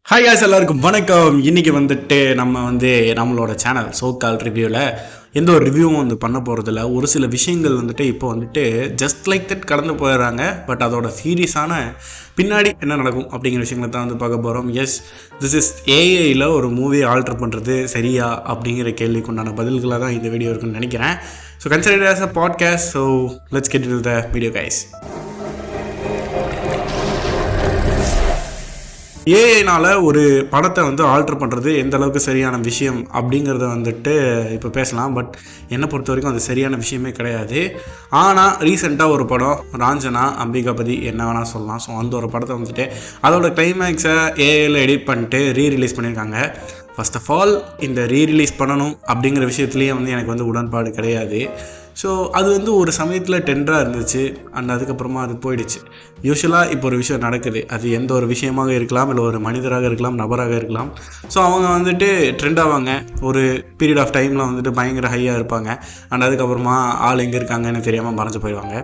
Hi guys, எல்லாருக்கும் வணக்கம். இன்றைக்கி வந்துட்டு நம்ம நம்மளோட சேனல் சோகால் ரிவ்யூவில் எந்த ஒரு ரிவ்யூவும் பண்ண போகிறதில்ல. ஒரு சில விஷயங்கள் இப்போ ஜஸ்ட் லைக் தட் கடந்து போயிடுறாங்க. பட் அதோட சீரியஸான பின்னாடி என்ன நடக்கும் அப்படிங்கிற விஷயங்களை தான் பார்க்க போகிறோம். எஸ், திஸ் இஸ் ஏஐயில் ஒரு மூவியை ஆல்டர் பண்ணுறது சரியா அப்படிங்கிற கேள்விக்கு உண்டான பதில்களாக தான் இந்த வீடியோ இருக்குன்னு நினைக்கிறேன். So consider as a podcast. So let's get into the video guys. ஏஐனால் ஒரு படத்தை ஆல்டர் பண்ணுறது எந்த அளவுக்கு சரியான விஷயம் அப்படிங்கிறத இப்போ பேசலாம். பட் என்னை பொறுத்த வரைக்கும் அது சரியான விஷயமே கிடையாது. ஆனால் ரீசெண்டாக ஒரு படம் ராஞ்சனா அம்பிகாபதி என்ன வேணால் சொல்லலாம். ஸோ அந்த ஒரு படத்தை அதோட கிளைமேக்ஸை ஏஐயில் எடிட் பண்ணிட்டு ரீரிலீஸ் பண்ணியிருக்காங்க. ஃபர்ஸ்ட் ஆஃப் ஆல் இந்த ரீரிலீஸ் பண்ணணும் அப்படிங்கிற விஷயத்துலேயே எனக்கு உடன்பாடு கிடையாது. ஸோ அது ஒரு சமயத்தில் டெண்டராக இருந்துச்சு. அண்ட் அதுக்கப்புறமா அது போயிடுச்சு. யூஸ்வலாக இப்போ ஒரு விஷயம் நடக்குது. அது எந்த ஒரு விஷயமாக இருக்கலாம், இல்லை ஒரு மனிதராக இருக்கலாம், நபராக இருக்கலாம். ஸோ அவங்க ட்ரெண்ட் ஆவாங்க. ஒரு பீரியட் ஆஃப் டைமில் பயங்கர ஹையாக இருப்பாங்க. அண்ட் அதுக்கப்புறமா ஆள் எங்கே இருக்காங்கன்னு தெரியாமல் மறைஞ்சு போயிடுவாங்க.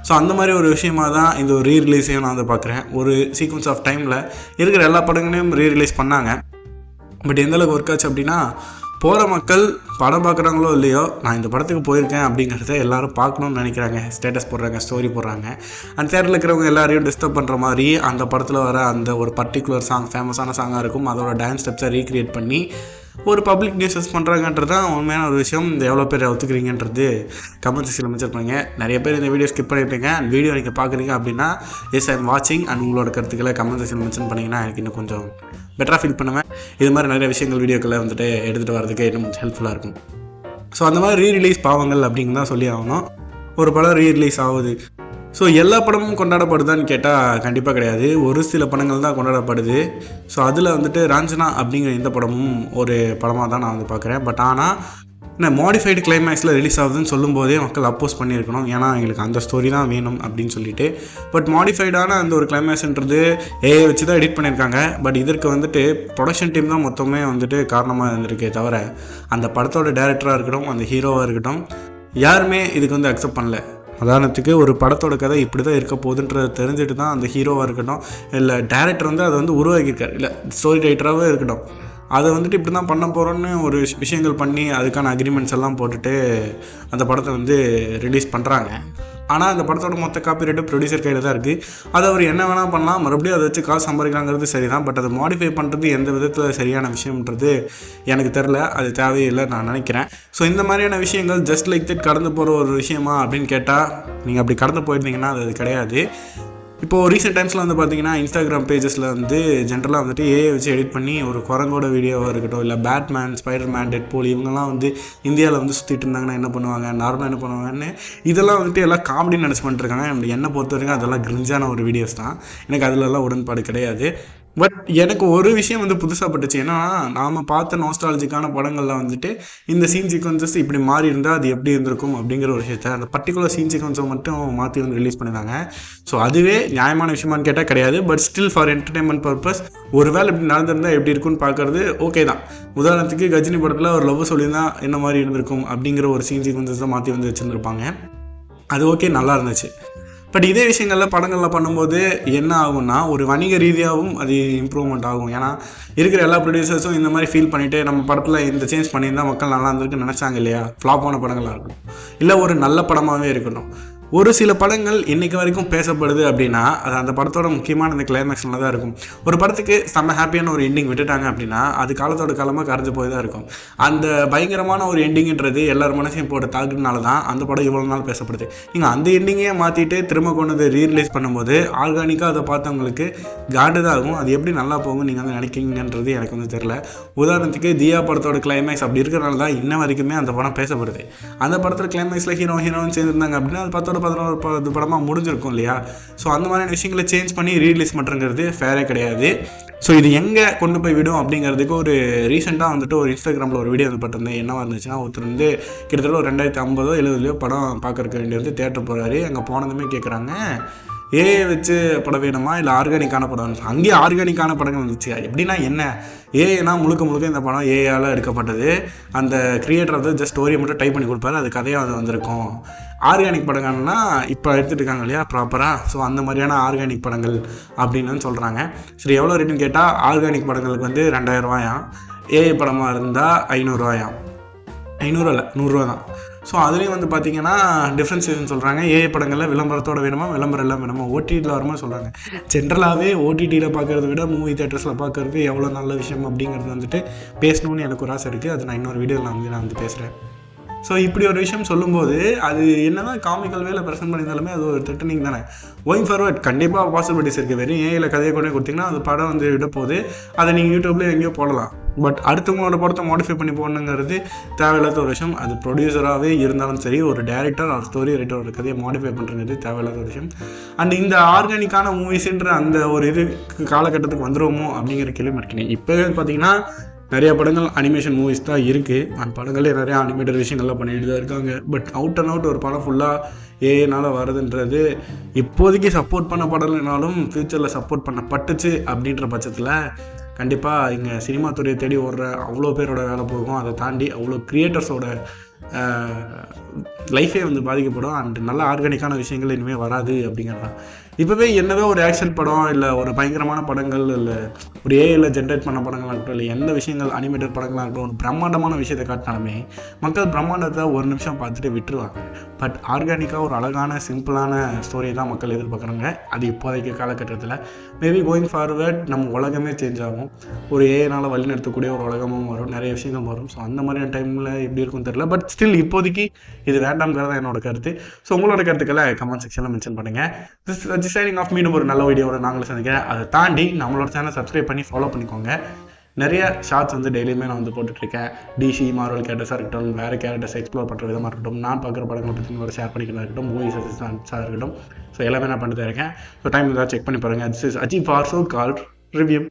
ஸோ அந்த மாதிரி ஒரு விஷயமாக தான் இந்த ஒரு ரீரிலீஸையும் நான் பார்க்குறேன். ஒரு சீக்வன்ஸ் ஆஃப் டைமில் இருக்கிற எல்லா படங்களையும் ரீரிலீஸ் பண்ணாங்க. பட் எந்தளவுக்கு ஒர்க் ஆச்சு அப்படின்னா, போகிற மக்கள் படம் பார்க்குறாங்களோ இல்லையோ, நான் இந்த படத்துக்கு போயிருக்கேன் அப்படிங்கிறத எல்லோரும் பார்க்கணுன்னு நினைக்கிறாங்க. ஸ்டேட்டஸ் போடுறாங்க, ஸ்டோரி போடுறாங்க. அந்த தேட்டரில் இருக்கிறவங்க எல்லாரையும் டிஸ்டர்ப் பண்ணுற மாதிரி அந்த படத்தில் வர அந்த ஒரு பர்டிகுலர் சாங் ஃபேமஸான சாங்காக இருக்கும். அதோட டான்ஸ் ஸ்டெப்ஸை ரீக்ரியேட் பண்ணி ஒரு பப்ளிக் நியூஸஸ் பண்ணுறாங்கன்றது தான் உண்மையான ஒரு விஷயம். இந்த எவ்வளோ பேர் ஒத்துக்கிறீங்கன்றது கமெண்ட் செக்ஷனில் மென்ஷன் பண்ணுங்க. நிறைய பேர் இந்த வீடியோ ஸ்கிப் பண்ணியிருப்பீங்க. அண்ட் வீடியோ நீங்கள் பார்க்குறீங்க அப்படின்னா எஸ் ஐ எம் வாட்சிங் அண்ட் உங்களோட கருத்துக்களை கமெண்ட் செக்ஷனில் மென்ஷன் பண்ணிங்கன்னா எனக்கு இன்னும் கொஞ்சம் பெட்டராக ஃபீல் பண்ணுவேன். இது மாதிரி நிறைய விஷயங்கள் வீடியோக்களை எடுத்துகிட்டு வரதுக்கு இன்னும் ஹெல்ப்ஃபுல்லாக இருக்கும். ஸோ அந்த மாதிரி ரீரிலீஸ் பாவங்கள் அப்படின்னு தான் சொல்லி ஆகணும். ஒரு படம் ரீரிலீஸ் ஆகுது. ஸோ எல்லா படமும் கொண்டாடப்படுதான்னு கேட்டால் கண்டிப்பாக கிடையாது. ஒரு சில படங்கள் தான் கொண்டாடப்படுது. ஸோ அதில் ராஞ்சனா அப்படிங்கிற இந்த படமும் ஒரு படமாக தான் நான் பார்க்குறேன். பட் ஆனால் மாடிஃபைடு கிளைமேக்ஸில் ரிலீஸ் ஆகுதுன்னு சொல்லும்போதே மக்கள் அப்போஸ் பண்ணியிருக்கணும். ஏன்னா எங்களுக்கு அந்த ஸ்டோரி தான் வேணும் அப்படின்னு சொல்லிட்டு. பட் மாடிஃபைடான அந்த ஒரு கிளைமேக்ஸ்ன்றது ஏஐ வச்சு தான் எடிட் பண்ணியிருக்காங்க. பட் இதற்கு ப்ரொடக்ஷன் டீம் தான் மொத்தமே காரணமாக இருந்திருக்கே தவிர அந்த படத்தோட டேரக்டராக இருக்கட்டும், அந்த ஹீரோவாக இருக்கட்டும், யாருமே இதுக்கு அக்செப்ட் பண்ணல. உதாரணத்துக்கு ஒரு படத்தோட கதை இப்படி தான் இருக்க போகுதுன்றது தெரிஞ்சுட்டு தான் அந்த ஹீரோவாக இருக்கட்டும், இல்லை டேரக்டர் அதை உருவாக்கியிருக்காரு, இல்லை ஸ்டோரி ரைட்டராகவே இருக்கட்டும், அதை இப்படி தான் பண்ண போகிறோன்னு ஒரு விஷயங்கள் பண்ணி அதுக்கான அக்ரிமெண்ட்ஸ் எல்லாம் போட்டுட்டு அந்த படத்தை ரிலீஸ் பண்ணுறாங்க. ஆனால் அந்த படத்தோட மொத்த காப்பிரைட்டு ப்ரொடியூசர் கையில் தான் இருக்குது. அதை அவர் என்ன வேணால் பண்ணலாம், மறுபடியும் அதை வச்சு காசு சம்பாதிக்கலாங்கிறது சரி தான். பட் அதை மாடிஃபை பண்ணுறது எந்த விதத்தில் சரியான விஷயம்ன்றது எனக்கு தெரில. அது தேவையில்லை நான் நினைக்கிறேன். ஸோ இந்த மாதிரியான விஷயங்கள் ஜஸ்ட் லைக் தட் கடந்து போகிற ஒரு விஷயமா அப்படின்னு கேட்டால், நீங்கள் அப்படி கடந்து போயிருந்தீங்கன்னா அது கிடையாது. இப்போது ரீசெண்ட் டைம்ஸில் பார்த்தீங்கன்னா இன்ஸ்டாகிராம் பேஜஸில் ஜென்ரலாக ஏஐ வச்சு எடிட் பண்ணி ஒரு குரங்கோட வீடியோவாக இருக்கட்டும், இல்லை பேட்மேன், ஸ்பைடர்மேன், டெட்பூல் இவங்கெல்லாம் இந்தியாவில் சுற்றிட்டு இருந்தாங்கன்னா என்ன பண்ணுவாங்க, நார்மலாக என்ன பண்ணுவாங்கன்னு இதெல்லாம் எல்லாம் காமெடின்னு நினச்சி பண்ணிட்டுருக்காங்க. என்னை பொறுத்த வரைக்கும் அதெல்லாம் கிரிஞ்சான ஒரு வீடியோஸ் தான். எனக்கு அதிலெல்லாம் உடன்பாடு கிடையாது. பட் எனக்கு ஒரு விஷயம் புதுசாக பட்டுச்சு. ஏன்னா நாம் பார்த்த நாஸ்டாலஜிக்கான படங்களில் இந்த சீன் சீக்வன்சஸ் இப்படி மாறி இருந்தால் அது எப்படி இருந்திருக்கும் அப்படிங்கிற ஒரு விஷயத்தை அந்த பர்டிகுலர் சீன் சீக்வன்ஸை மட்டும் மாற்றி ரிலீஸ் பண்ணியிருந்தாங்க. ஸோ அதுவே நியாயமான விஷயமானு கேட்டால் கிடையாது. But still for entertainment purpose ஒருவேளை இப்படி நடந்திருந்தால் எப்படி இருக்குன்னு பார்க்குறது ஓகே தான். உதாரணத்துக்கு கஜினி படத்தில் ஒரு லவ் சொல்லியிருந்தால் என்ன மாதிரி இருந்திருக்கும் அப்படிங்கிற ஒரு சீன் சீக்வன்சஸை மாற்றி வச்சுருந்துருப்பாங்க. அது ஓகே, நல்லா இருந்துச்சு. பட் இதே விஷயங்களில் படங்களில் பண்ணும்போது என்ன ஆகும்னா, ஒரு வணிக ரீதியாகவும் அது இம்ப்ரூவ்மெண்ட் ஆகும். ஏன்னா இருக்கிற எல்லா ப்ரொடியூசர்ஸும் இந்த மாதிரி ஃபீல் பண்ணிவிட்டு நம்ம படத்தில் இந்த சேஞ்ச் பண்ணியிருந்தால் மக்கள் நல்லா இருந்திருக்குன்னு நினச்சாங்க இல்லையா. ஃப்ளாப்பான படங்களாக இருக்கணும், இல்லை ஒரு நல்ல படமாகவே இருக்கணும். ஒரு சில படங்கள் இன்றைக்கு வரைக்கும் பேசப்படுது அப்படின்னா அது அந்த படத்தோட முக்கியமான இந்த கிளைமேக்ஸில் தான் இருக்கும். ஒரு படத்துக்கு செம்ம ஹாப்பியான ஒரு எண்டிங் விட்டுட்டாங்க அப்படின்னா அது காலத்தோட காலமாக கரைஞ்சு போய் தான் இருக்கும். அந்த பயங்கரமான ஒரு எண்டிங்கிறது எல்லார் மனசையும் போட்டு தாக்குறதுனால தான் அந்த படம் இவ்வளோ நாள் பேசப்படுது. நீங்கள் அந்த எண்டிங்கே மாற்றிட்டு திரும்ப கொண்டு ரீரிலீஸ் பண்ணும்போது ஆர்கானிக்காக அதை பார்த்தவங்களுக்கு காண்டு தான் ஆகும். அது எப்படி நல்லா போகும் நீங்கள் நினைக்கிங்கன்றது எனக்கு தெரில. உதாரணத்துக்கு தியா படத்தோட கிளைமேக்ஸ் அப்படி இருக்கிறனால தான் இன்ன வரைக்குமே அந்த படம் பேசப்படுது. அந்த படத்தில் கிளைமேக்ஸில் ஹீரோயின் சேர்ந்துருந்தாங்க அப்படின்னா அது 10 படமாக முடிஞ்சிருக்கும் இல்லையா. ஸோ அந்த மாதிரியான விஷயங்களை சேஞ்ச் பண்ணி ரீரிலீஸ் பண்ணுறது ஃபேரே கிடையாது. ஸோ இது எங்கே கொண்டு போய் விடும் அப்படிங்கிறதுக்கு ஒரு ரீசெண்டாக ஒரு இன்ஸ்டாகிராமில் ஒரு வீடியோ பார்த்துருந்தேன். என்னவா இருந்துச்சுன்னா, ஒருத்தர் கிட்டத்தட்ட ஒரு 2050 70 படம் பார்க்கறக்க வேண்டியது தேட்டர் போகிறாரு. அங்கே போனதுமே கேட்குறாங்க, ஏஐ வச்சு படம் வேணுமா இல்லை ஆர்கானிக்கான படம்? அங்கேயே ஆர்கானிக்கான படங்கள் வந்துச்சு. எப்படின்னா என்ன, ஏஐனா முழுக்க இந்த படம் ஏஐயால் எடுக்கப்பட்டது. அந்த கிரியேட்டர் ஜஸ்ட் ஸ்டோரியை மட்டும் டைப் பண்ணி கொடுப்பாரு, அது கதையாக அது வந்திருக்கும். ஆர்கானிக் படங்கள்னா இப்போ எடுத்துகிட்டு இருக்காங்க இல்லையா ப்ராப்பராக, ஸோ அந்த மாதிரியான ஆர்கானிக் படங்கள் அப்படின்னு சொல்கிறாங்க. சரி, எவ்வளோ ரேட்டுன்னு கேட்டால் ஆர்கானிக் படங்களுக்கு வந்து 2000 ரூபாயாம், ஏஐ படமாக இருந்தால் 500 ரூபாயாம். 500 இல்லை 100 ரூபா தான். ஸோ அதுலேயும் வந்து பார்த்தீங்கன்னா டிஃப்ரென்சியேஷன் சொல்கிறாங்க. ஏஐ படங்களில் விளம்பரத்தோட வேணுமா, விளம்பரம் எல்லாம் வேணுமா, ஓடிடியில் வருமா சொல்கிறாங்க. ஜென்ரலாகவே ஓடிடியில் பார்க்குறத விட மூவி தேட்டர்ஸில் பார்க்குறது எவ்வளோ நல்ல விஷயம் அப்படிங்கிறது வந்துட்டு பேசணுன்னு எனக்கு ஒரு ஆசை இருக்குது. அது நான் இன்னொரு வீடியோவில் நான் வந்து பேசுகிறேன். ஸோ இப்படி ஒரு விஷயம் சொல்லும்போது அது என்ன தான் காமிக்கல் வேலை ப்ரெசென்ட் பண்ணியிருந்தாலுமே அது ஒரு த்ரெட்டனிங் தானே. கோயிங் ஃபார்வர்ட் கண்டிப்பாக பாசிபிலிட்டிஸ் இருக்குது. வெறும் ஏஐயில் கதையை கொண்டே கொடுத்தீங்கன்னா அது படம் வந்து விட போகுது, அதை நீங்கள் யூடியூப்லேயே எங்கேயோ போடலாம். பட் அடுத்தவங்களோட படத்தை மாடிஃபை பண்ணி போடணுங்கிறது தேவையில்லாத ஒரு விஷயம். அது ப்ரொடியூசராகவே இருந்தாலும் சரி, ஒரு டேரக்டர் ஒரு ஸ்டோரி ரைட்டரோட கதையை மாடிஃபை பண்ணுறது தேவையில்லாத ஒரு விஷயம். அண்ட் இந்த ஆர்கானிக்கான மூவிஸ்ன்ற அந்த ஒரு இது காலகட்டத்துக்கு வந்துடுவோமோ அப்படிங்கிற கேள்வி இருக்கேன். இப்போவே பார்த்தீங்கன்னா நிறைய படங்கள் அனிமேஷன் மூவிஸ் தான் இருக்குது. அந்த படங்களே நிறையா அனிமேட்டட் விஷயங்கள்லாம் பண்ணிட்டு தான் இருக்காங்க. பட் அவுட் அண்ட் அவுட் ஒரு படம் ஃபுல்லாக ஏனால் வருதுன்றது இப்போதைக்கு சப்போர்ட் பண்ண படலைனாலும் ஃப்யூச்சரில் சப்போர்ட் பண்ணப்பட்டுச்சு அப்படின்ற பட்சத்தில் கண்டிப்பாக இங்கே சினிமா துறையை தேடி ஓடுற அவ்வளோ பேரோட வேலை போகும். அதை தாண்டி அவ்வளோ க்ரியேட்டர்ஸோட லைஃபே வந்து பாதிக்கப்படும். அண்ட் நல்ல ஆர்கானிக்கான விஷயங்கள் இனிமேல் வராது அப்படிங்கிறது தான். இப்போவே என்னவே ஒரு ஆக்ஷன் படம் இல்லை ஒரு பயங்கரமான படங்கள் இல்லை ஒரு ஏஐயில் ஜென்ரேட் பண்ண படங்களாக இருக்கட்டும், இல்லை எந்த விஷயங்கள் அனிமேட்டட் படங்களாக இருக்கட்டும், ஒரு பிரம்மாண்டமான விஷயத்தை காட்டினாலுமே மக்கள் பிரம்மாண்டத்தை ஒரு நிமிஷம் பார்த்துட்டு விட்டுருவாங்க. பட் ஆர்கானிக்காக ஒரு அழகான சிம்பிளான ஸ்டோரியை தான் மக்கள் எதிர்பார்க்குறாங்க. அது இப்போதைக்கு காலகட்டத்தில் மேபி கோயிங் ஃபார்வர்ட் நம்ம உலகமே சேஞ்ச் ஆகும். ஒரு ஏஐனால் வழிநடத்தக்கூடிய ஒரு உலகமும் வரும், நிறைய விஷயங்கள் வரும். ஸோ அந்த மாதிரியான டைமில் எப்படி இருக்குன்னு தெரியல. பட் ஸ்டில் இப்போதைக்கு இது வேண்டாம்ங்கிறத என்னோட கருத்து. ஸோ உங்களோட கருத்துக்களை கமெண்ட் செக்ஷனில் மென்ஷன் பண்ணுங்கள். டிசைனிங் ஆஃப் மீண்டும் ஒரு நல்ல வீடியோட நாங்களும் சந்திக்கிறேன். அதை தாண்டி நம்மளோட சேனல் சப்ஸ்கிரைப் பண்ணி ஃபாலோ பண்ணிக்கோங்க. நிறைய ஷார்ட்ஸ் வந்து டெய்லியுமே நான் வந்து போட்டுட்ருக்கேன். டிசி மார்வல் கேரக்டர்ஸாக இருக்கட்டும், வேறு கேரக்டர்ஸ் எக்ஸ்ப்ளோர் பண்ணுற விதமாக இருக்கட்டும், நான் பார்க்குற படங்களை பற்றி ஒரு ஷேர் பண்ணிக்கிறதா இருக்கட்டும், மூவி சஜஷன்ஸாக இருக்கட்டும். ஸோ எல்லாமே நான் பண்ணிட்டு இருக்கேன். ஸோ டைம் ஏதாவது செக் பண்ணி பாருங்கள். This is அஜீப் also called review.